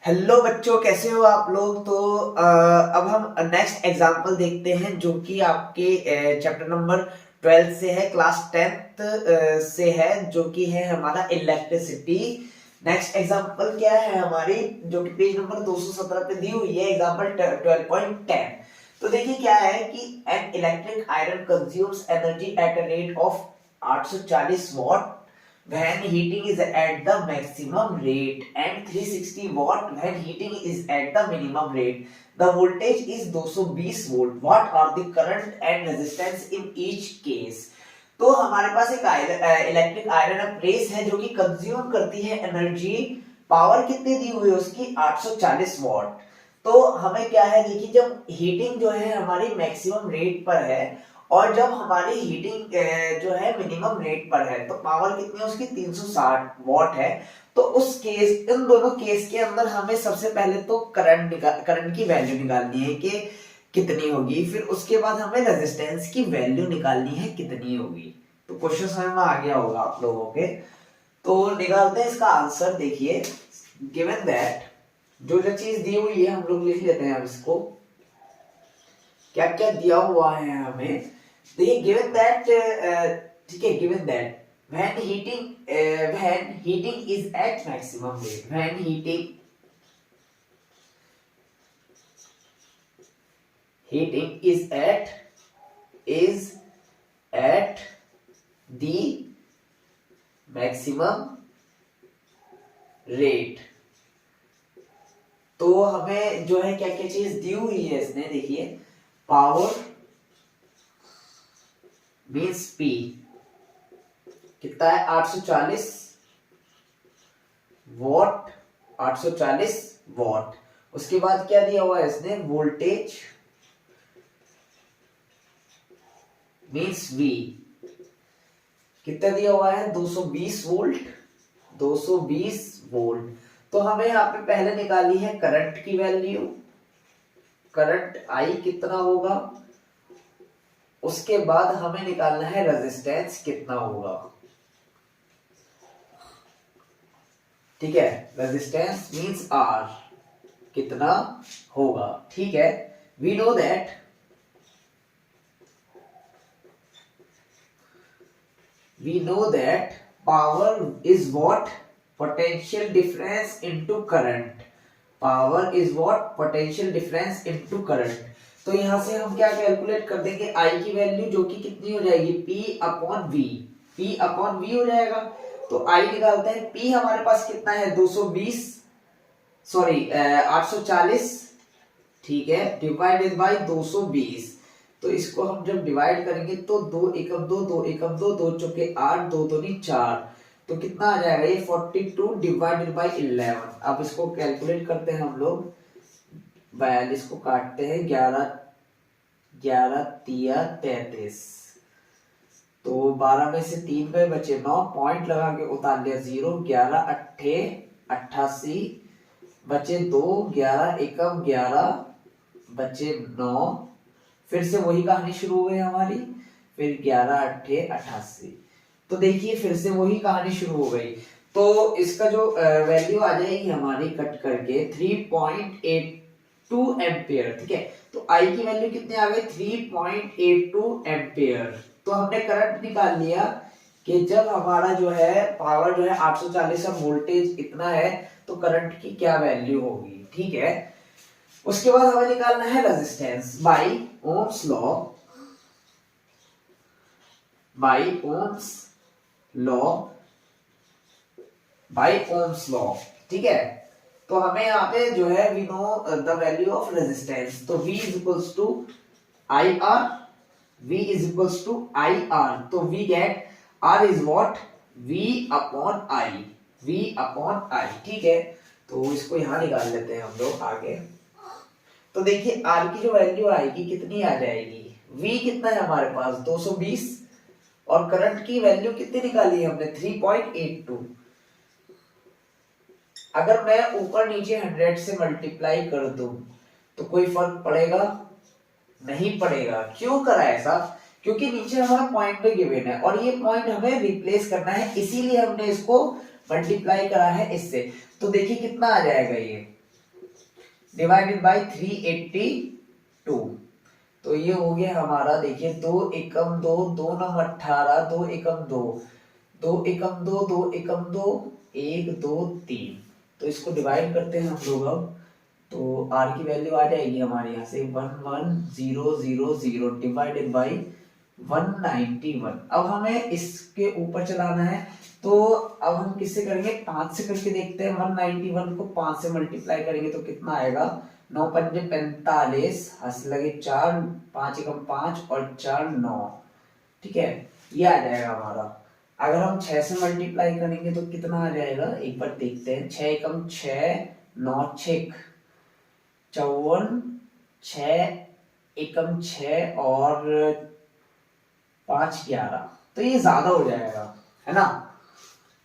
Hello बच्चों, कैसे हो आप लोग। तो अब हम नेक्स्ट एग्जांपल देखते हैं जो कि आपके चैप्टर नंबर 12 से है, क्लास 10th से है, जो कि है हमारा इलेक्ट्रिसिटी। नेक्स्ट एग्जांपल क्या है हमारी, जो कि पेज नंबर 217 पे दी हुई है, एग्जांपल 12.10। तो देखिए क्या है कि an electric iron consumes energy at a rate of 840 what when heating is at the maximum rate and 360 watt when heating is at the minimum rate. The voltage is 220 volt. What are the current and resistance in each case? तो हमारे पास एक electric iron press है जो कि consume करती है energy. Power कितनी दी हुई है उसकी 840 वॉट। तो हमें क्या है, देखिए जब हीटिंग जो है हमारी मैक्सिमम रेट पर है और जब हमारी हीटिंग जो है मिनिमम रेट पर है, तो पावर कितनी है उसकी 360 वॉट है। तो उस केस, इन दोनों केस के अंदर हमें सबसे पहले तो करंट की वैल्यू निकालनी है कि कितनी होगी, फिर उसके बाद हमें रेजिस्टेंस की वैल्यू निकालनी है कितनी होगी। तो क्वेश्चन समझ में आ गया होगा आप लोगों के। तो निकालते हैं इसका आंसर। देखिए गिवन दैट, जो जो चीज दी हुई है हम लोग लिख लेते हैं। अब इसको क्या क्या दिया हुआ है हमें, देखिए गिवन दैट, ठीक है, given that when heating is at maximum rate, when heating is at the maximum rate, तो हमें जो है क्या क्या चीज दी हुई है इसने, देखिए पावर मीन्स पी कितना है 840 वॉट, 840 वॉट। उसके बाद क्या दिया हुआ है इसने, वोल्टेज मीन्स वी कितना दिया हुआ है 220 वोल्ट, 220 वोल्ट। तो हमें यहाँ पे पहले निकाली है करंट की वैल्यू, करंट आई कितना होगा। उसके बाद हमें निकालना है रेजिस्टेंस कितना होगा। ठीक है, रेजिस्टेंस मींस आर कितना होगा। ठीक है, we know that power is what, potential difference into current. Power is what, potential difference into current. तो यहां से हम क्या कैलकुलेट कर देंगे, आई की वैल्यू जो कि कितनी हो जाएगी, P upon v, P upon v हो जाएगा। तो आई निकालते हैं, P हमारे पास कितना है 220, सॉरी 840, ठीक है, डिवाइडेड बाय 220। तो इसको हम जब डिवाइड करेंगे तो 2 एकम 2, 2 एकम 2, 2 चौके 8, 2 दूनी 4, तो कितना आ जाएगा ये 42 डिवाइडेड बाय 11। अब इसको कैलकुलेट करते हैं हम लोग, 42 को काटते हैं, 11 11 तिया 33, तो 12 में से 3 पे बचे 9, पॉइंट लगा के उतार लिया 0, 11 अट्ठे 88 बचे 2, 11 एकम 11 बचे 9, फिर से वही कहानी शुरू हो गई हमारी, फिर 11 अट्ठे 88। तो देखिए फिर से वही कहानी शुरू हो गई। तो इसका जो वैल्यू आ जाएगी हमारी कट करके 3.82 एम्पियर। ठीक है, तो आई की वैल्यू कितनी आ गई 3.82 एम्पियर। तो हमने करंट निकाल लिया कि जब हमारा जो है पावर जो है 840 और वोल्टेज इतना है, तो करंट की क्या वैल्यू होगी। ठीक है, उसके बाद हमें निकालना है resistance by Ohm's law, by Ohm's law, by Ohm's law. ठीक है, तो हमें यहाँ पे जो है we know the value of resistance, तो V is equals to I R, V is equals to I R. तो we get R is what, V upon I, V upon I। ठीक है, तो इसको यहां निकाल लेते हैं हम लोग आगे। तो देखिए R की जो वैल्यू आएगी कितनी आ जाएगी, V कितना है हमारे पास 220, और करंट की वैल्यू कितनी निकाली है हमने 3.82। अगर मैं ऊपर नीचे 100 से मल्टीप्लाई कर दूं तो कोई फर्क पड़ेगा, नहीं पड़ेगा। क्यों करा ऐसा, क्योंकि नीचे हमारा पॉइंट पे गिवन है और ये पॉइंट हमें रिप्लेस करना है, इसीलिए हमने इसको मल्टीप्लाई करा है इससे। तो देखिए कितना आ जाएगा ये डिवाइडेड बाई 382। तो ये हो गया हमारा, देखिए 2 एकम 2, 2 नम 18, 2 एकम 2, 2 एकम 2, 2 एकम 2, 1 2 3। तो इसको डिवाइड करते हैं हम लोग अब। तो r की वैल्यू आ जाएगी हमारे यहाँ से 11000 डिवाइडेड बाई 191। अब हमें इसके ऊपर चलाना है, तो अब हम किससे करेंगे, 5 से करके देखते हैं। 191 को 5 से मल्टीप्लाई करेंगे तो कितना आएगा, 9 पंजे 45, हंस लगे 4, 5 एकम 5 और 4 9। ठीक है, ये आ जाएगा हमारा। अगर हम 6 से मल्टीप्लाई करेंगे तो कितना आ जाएगा, एक बार देखते हैं। 6 एकम 6, 9 6 54, 6 एकम 6 और 5 11। तो ये ज्यादा हो जाएगा, है ना,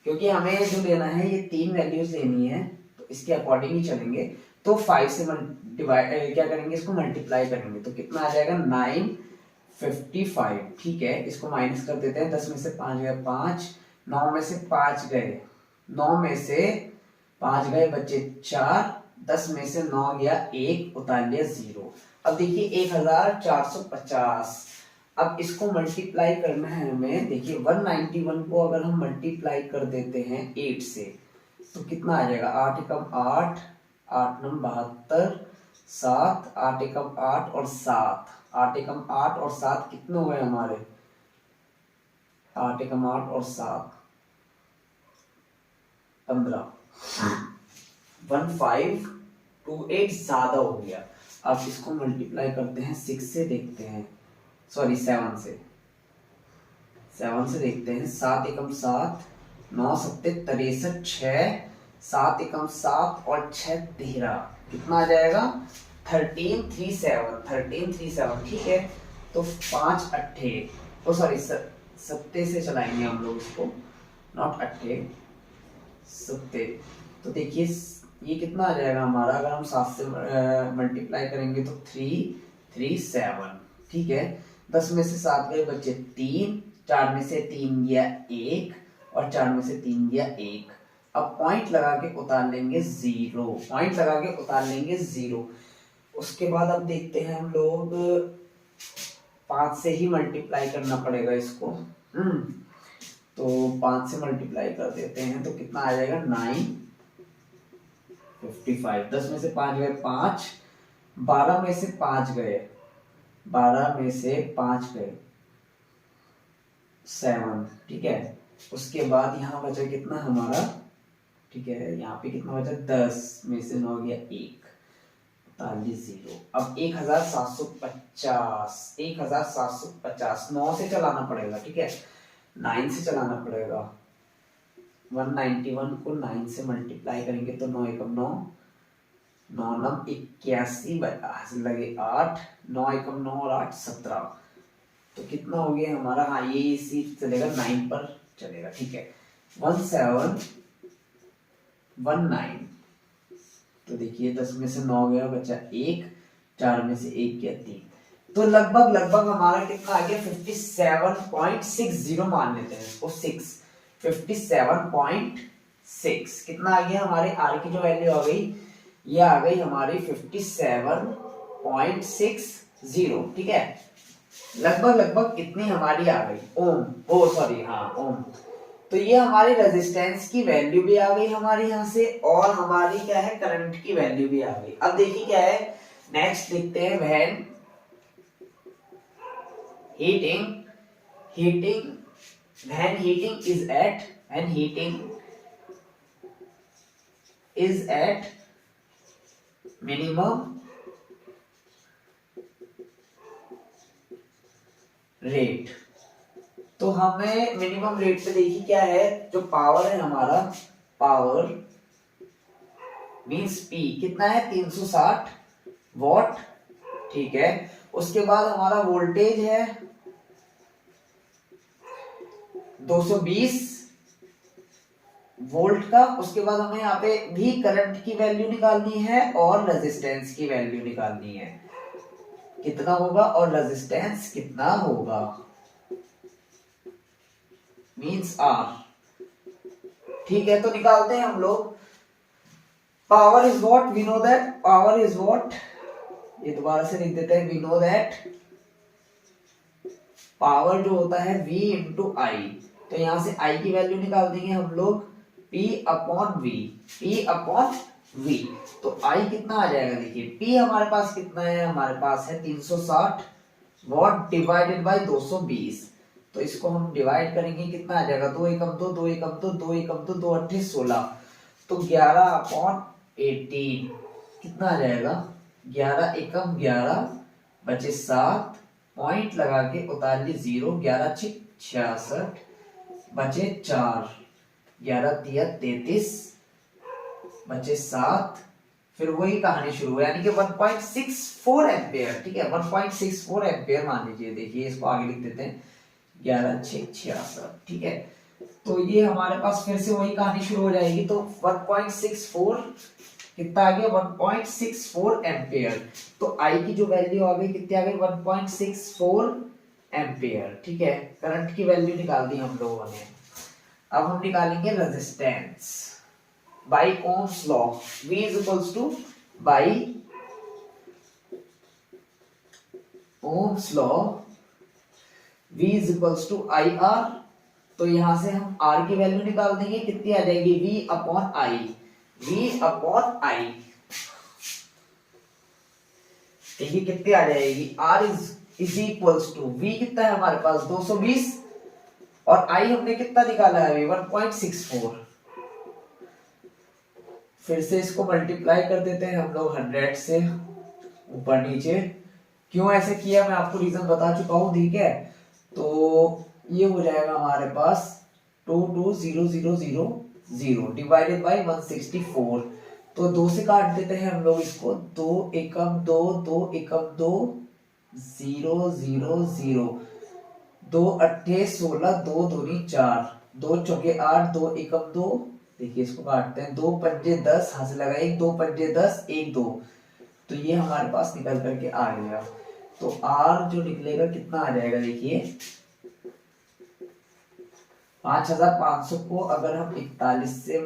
क्योंकि हमें जो लेना है ये 3 वैल्यूज लेनी है, तो इसके अकॉर्डिंग ही चलेंगे। तो 5 से डिवाइड क्या करेंगे, इसको मल्टीप्लाई करेंगे तो कितना आ जाएगा 955। ठीक है, इसको माइनस कर देते हैं। 10 में से 5 गए 5, 9 में से 5 गए, 9 में से 5 गए बच्चे 4, 10 में से 9 गया 1, उतार लिया 0। अब देखिए 1450। अब इसको मल्टीप्लाई करना है हमें। देखिए 191 को अगर हम मल्टीप्लाई कर देते हैं 8 से तो कितना आ जाएगा, 8 एकम 8, 8 नम 72, 7, 8 एकम 8 और 7, 8 एकम 8 और 7 कितने हो गए हमारे, 8 एकम 8 और 7 15, 1528 ज्यादा हो गया। अब इसको मल्टीप्लाई करते हैं 6 से, देखते हैं, सॉरी 7 से, 7 से देखते हैं। 7 एकम 7, 9 सत्ते 63, 6, 7 एकम 7 और 6 13, कितना आ जाएगा 1337, 1337। ठीक है, तो 5 अट्ठे, ओ सॉरी सत्ते से चलाएंगे हम लोग इसको, नॉट अट्ठे, सत्ते। तो देखिए ये कितना आ जाएगा हमारा, अगर हम 7 से मल्टीप्लाई करेंगे तो 337। ठीक है, 10 में से 7 गए बच्चे 3, 4 में से 3 गया 1 और 4 में से 3 गया 1। अब पॉइंट लगा के उतार लेंगे 0, पॉइंट लगा के उतार लेंगे 0। उसके बाद अब देखते हैं हम लोग, 5 से ही मल्टीप्लाई करना पड़ेगा इसको। तो 5 से मल्टीप्लाई कर देते हैं तो कितना आ जाएगा 955। 10 में से 5 गए 5, 12 में से 5 गए, 12 में से 5 गए 7। ठीक है, उसके बाद यहाँ बचा कितना हमारा, ठीक है, यहाँ पे कितना बचा, 10 में से 9 गया 1, 0। अब 1750, 1750 9 से चलाना पड़ेगा। ठीक है, 9 से चलाना पड़ेगा। 191 को 9 से मल्टीप्लाई करेंगे तो 9 एकम 9, 9 नम 81 लगे 8, 9 एकम 9 और 8 17। तो कितना हो गया हमारा, हाँ ये इसी चलेगा, 9 पर चलेगा। ठीक है, 1719। तो देखिए 10 में से 9 गया बचा 1, 4 में से 1 गया 3। तो लगभग लगभग हमारा कितना आ गया 57.60 मान लेते हैं इसको, 57.6 कितना आ गया हमारे आर की जो वैल्यू आ गई, ये आ गई हमारी 57.60। ठीक है, लगभग लगभग इतनी हमारी आ गई ओम, ओ सॉरी हाँ ओम। तो ये हमारी रेजिस्टेंस की वैल्यू भी आ गई हमारी यहाँ से, और हमारी क्या है करंट की वैल्यू भी आ गई। अब देखिए क्या है, नेक्स्ट लिखते हैं, when heating is at minimum rate. तो हमें मिनिमम रेट पे देखिए क्या है, जो पावर है हमारा, पावर मींस पी कितना है 360 वॉट। ठीक है, उसके बाद हमारा वोल्टेज है 220 वोल्ट का। उसके बाद हमें यहाँ पे भी करंट की वैल्यू निकालनी है और रेजिस्टेंस की वैल्यू निकालनी है, कितना होगा और रेजिस्टेंस कितना होगा, मींस आर। ठीक है, तो निकालते हैं हम लोग। Power is what, we know that power is what, ये दोबारा से लिख देते हैं, वी नो दैट पावर जो होता है v इंटू आई। तो यहां से i की वैल्यू निकाल देंगे हम लोग p upon v, p upon v। तो i कितना आ जाएगा, देखिए p हमारे पास कितना है, हमारे पास है 360 वॉट डिवाइडेड बाय 220। तो इसको हम डिवाइड करेंगे, कितना आ जाएगा, 2 एकम 2, 2 एकम 2, 2 एकम 2, 2 अट्ठे 16। तो 11 अपॉन 18 कितना आ जाएगा, 11 एकम 11 बचे 7, पॉइंट लगा के उतार ली 0, 11 छिक 66 बचे 4, 11 तिया 33 बचे 7, फिर वही कहानी शुरू है, यानी कि 1.64 एम्पियर। ठीक है, 1.64 एम्पियर मान लीजिए। देखिए इसको आगे लिख देते हैं, 11 छिक 66। ठीक है, तो ये हमारे पास फिर से वही कहानी शुरू हो जाएगी। तो 1.64 कितना आ गया, 1.64 एम्पियर। तो आई की जो वैल्यू आ गई कितनी आ गई, 1.64 एम्पियर। ठीक है, करंट की वैल्यू निकाल दी हम लोगों ने। अब हम निकालेंगे resistance by Ohm's law. V is equals to by Ohm's law, V is equals to I R. तो यहां से हम R की वैल्यू निकाल देंगे, कितनी आ जाएगी, V upon I, V upon I. देखिए कितनी आ जाएगी, R is equals to V कितना है हमारे पास 220 और I हमने कितना निकाला है 1.64। फिर से इसको मल्टीप्लाई कर देते हैं हम लोग 100 से ऊपर नीचे। क्यों ऐसे किया मैं आपको रीजन बता चुका हूं। ठीक है, तो ये हो जाएगा हमारे पास 22000 डिवाइडेड बाय 164। तो 2 से काट देते हैं हम लोग इसको, 2 एकम 2, 2 एकम 2, 0 0 0, 2 अट्ठे 16, 2 दूनी 4, 2 चौके 8, 2 एकम 2। देखिए इसको काटते हैं, 2 पंजे 10, हाथ से लगाए 2 पंजे 10, 1 2। तो ये हमारे पास निकल करके आ गया। तो R जो निकलेगा कितना आ जाएगा, देखिए 5500 को अगर हम 41 से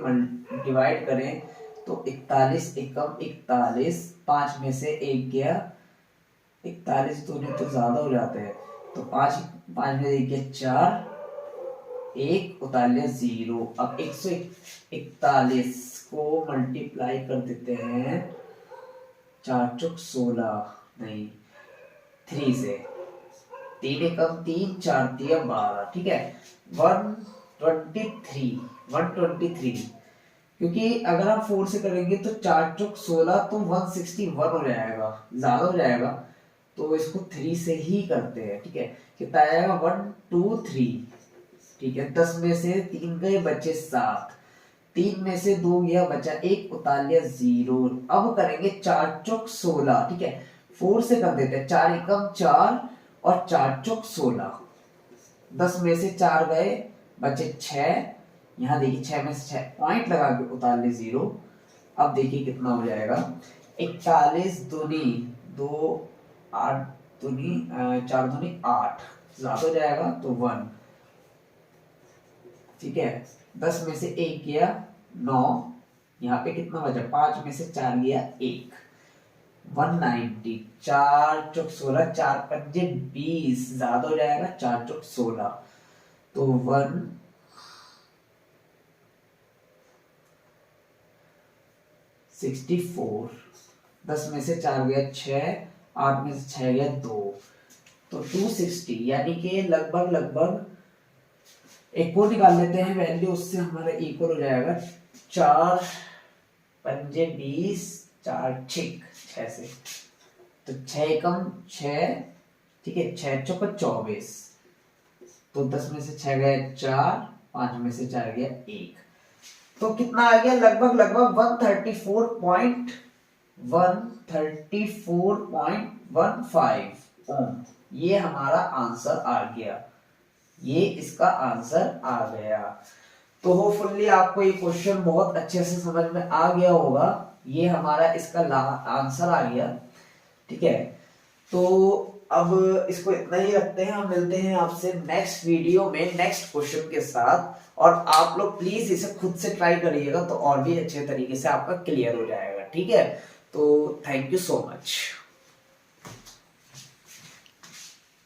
डिवाइड करें तो 41 एकम 41, 5 में से 1 गया, 41 दूनी तो ज्यादा हो जाते हैं, तो 5 में 1 गया 4, 1 उतार लिया 0। अब 141 को मल्टीप्लाई कर देते हैं 4 चौक 16, नहीं 3 से, 3 एकम 3, 4 तिया 12। ठीक है, 123, क्योंकि अगर हम 4 से करेंगे तो 4 चौक 16, तो 161 हो जाएगा, ज्यादा हो जाएगा। तो इसको 3 से ही करते हैं। ठीक है, कितना आएगा 1 2 3। ठीक है, 10 में से 3 गए बचे 7, 3 में से 2 गया बचा 1, उतार लिया 0। अब करेंगे 4 चौक 16। ठीक है, 4 से कर देते हैं, 4 एकम 4 और 4 चौक 16, 10 में से 4 गए बचे 6, यहाँ देखिए 6 में से 6 पॉइंट लगा के उतार ले 0। अब देखिए कितना हो जाएगा, 41 दूनी 2, 8 दूनी 4 दूनी 8, ज्यादा हो जाएगा तो 1। ठीक है, 10 में से 1 गया 9, यहाँ पे कितना बचा, 5 में से 4 गया 1, 190, 4 चौक 16, 4 पंजे 20, ज्यादा हो जाएगा 4 चौक 16, तो 164। 10 में से 4 गया 6, 8 में से 6 गया 2, तो 260, यानी कि लगभग एक को निकाल लेते हैं वैल्यू, उससे हमारा इक्वल हो जाएगा 4 पंजे 20, 4 छिक 6 से, तो 6 एकम 6। ठीक है, 6 चौक 24, तो 10 में से 6 गया 4, 5 में से 4 गया 1, तो कितना आ गया, लगभग 134.15 ओम। ये हमारा आंसर आ गया, ये इसका आंसर आ गया। तो होपफुली आपको ये क्वेश्चन बहुत अच्छे से समझ में आ गया होगा। ये हमारा इसका आंसर आ गया। ठीक है, तो अब इसको इतना ही रखते हैं, हम मिलते हैं आपसे नेक्स्ट वीडियो में नेक्स्ट क्वेश्चन के साथ। और आप लोग प्लीज इसे खुद से ट्राई करिएगा तो और भी अच्छे तरीके से आपका क्लियर हो जाएगा। ठीक है, तो थैंक यू सो मच।